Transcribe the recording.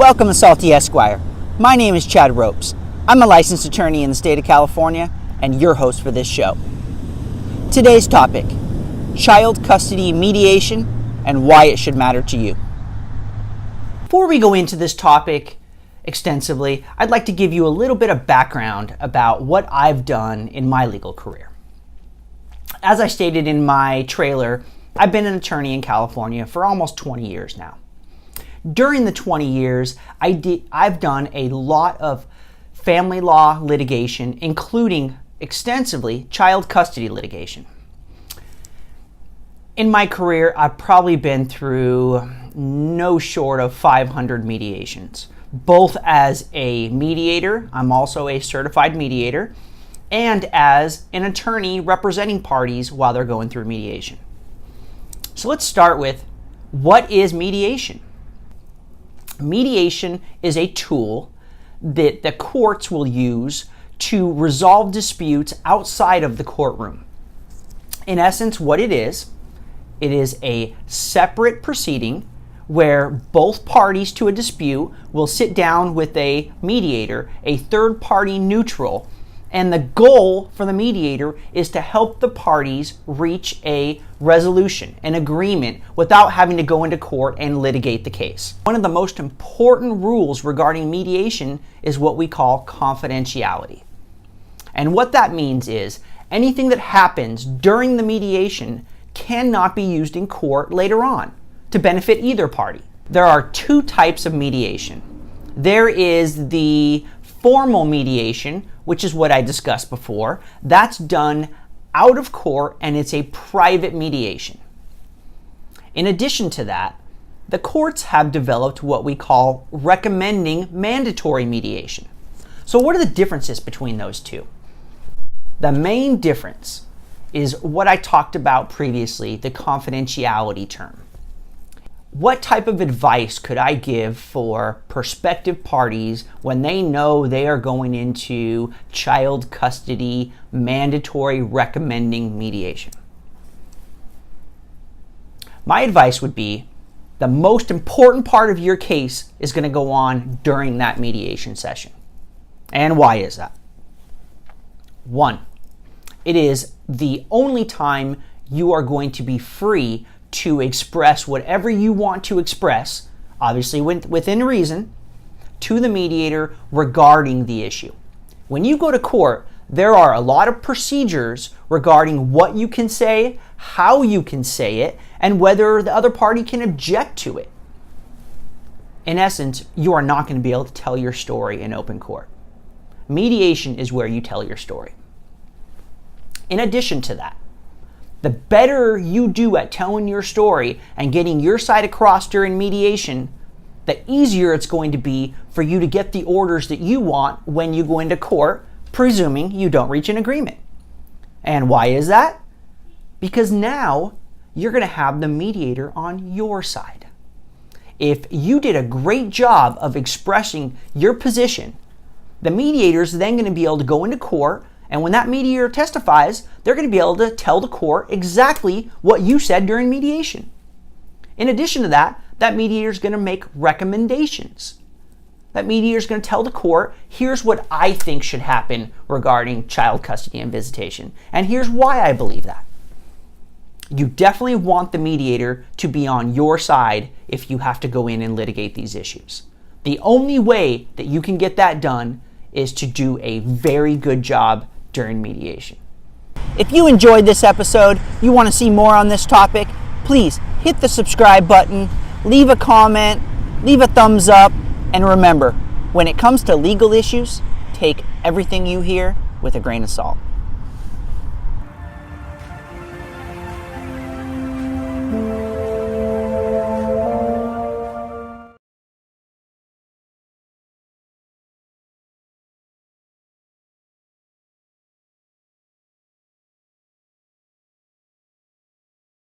Welcome to Salty Esquire. My name is Chad Ropes. I'm a licensed attorney in the state of California and your host for this show. Today's topic, child custody mediation and why it should matter to you. Before we go into this topic extensively, I'd like to give you a little bit of background about what I've done in my legal career. As I stated in my trailer, I've been an attorney in California for almost 20 years now. During the 20 years, I've done a lot of family law litigation, including extensively child custody litigation. In my career, I've probably been through no short of 500 mediations, both as a mediator, I'm also a certified mediator, and as an attorney representing parties while they're going through mediation. So let's start with, what is mediation? Mediation is a tool that the courts will use to resolve disputes outside of the courtroom. In essence, what it is a separate proceeding where both parties to a dispute will sit down with a mediator, a third party neutral, and the goal for the mediator is to help the parties reach a resolution, an agreement, without having to go into court and litigate the case. One of the most important rules regarding mediation is what we call confidentiality. And what that means is anything that happens during the mediation cannot be used in court later on to benefit either party. There are two types of mediation. There is the formal mediation, which is what I discussed before. That's done out of court and it's a private mediation. In addition to that, the courts have developed what we call recommending mandatory mediation. So what are the differences between those two? The main difference is what I talked about previously, the confidentiality term. What type of advice could I give for prospective parties when they know they are going into child custody mandatory recommending mediation? My advice would be the most important part of your case is going to go on during that mediation session. And why is that? One, it is the only time you are going to be free to express whatever you want to express, obviously within reason, to the mediator regarding the issue. When you go to court, there are a lot of procedures regarding what you can say, how you can say it, and whether the other party can object to it. In essence, you are not going to be able to tell your story in open court. Mediation is where you tell your story. In addition to that, the better you do at telling your story and getting your side across during mediation, the easier it's going to be for you to get the orders that you want when you go into court, presuming you don't reach an agreement. And why is that? Because now you're going to have the mediator on your side. If you did a great job of expressing your position, the mediator is then going to be able to go into court, and when that mediator testifies, they're going to be able to tell the court exactly what you said during mediation. In addition to that, that mediator is going to make recommendations. That mediator is going to tell the court, here's what I think should happen regarding child custody and visitation, and here's why I believe that. You definitely want the mediator to be on your side if you have to go in and litigate these issues. The only way that you can get that done is to do a very good job during mediation. If you enjoyed this episode, you want to see more on this topic, please hit the subscribe button, leave a comment, leave a thumbs up, and remember, when it comes to legal issues, take everything you hear with a grain of salt.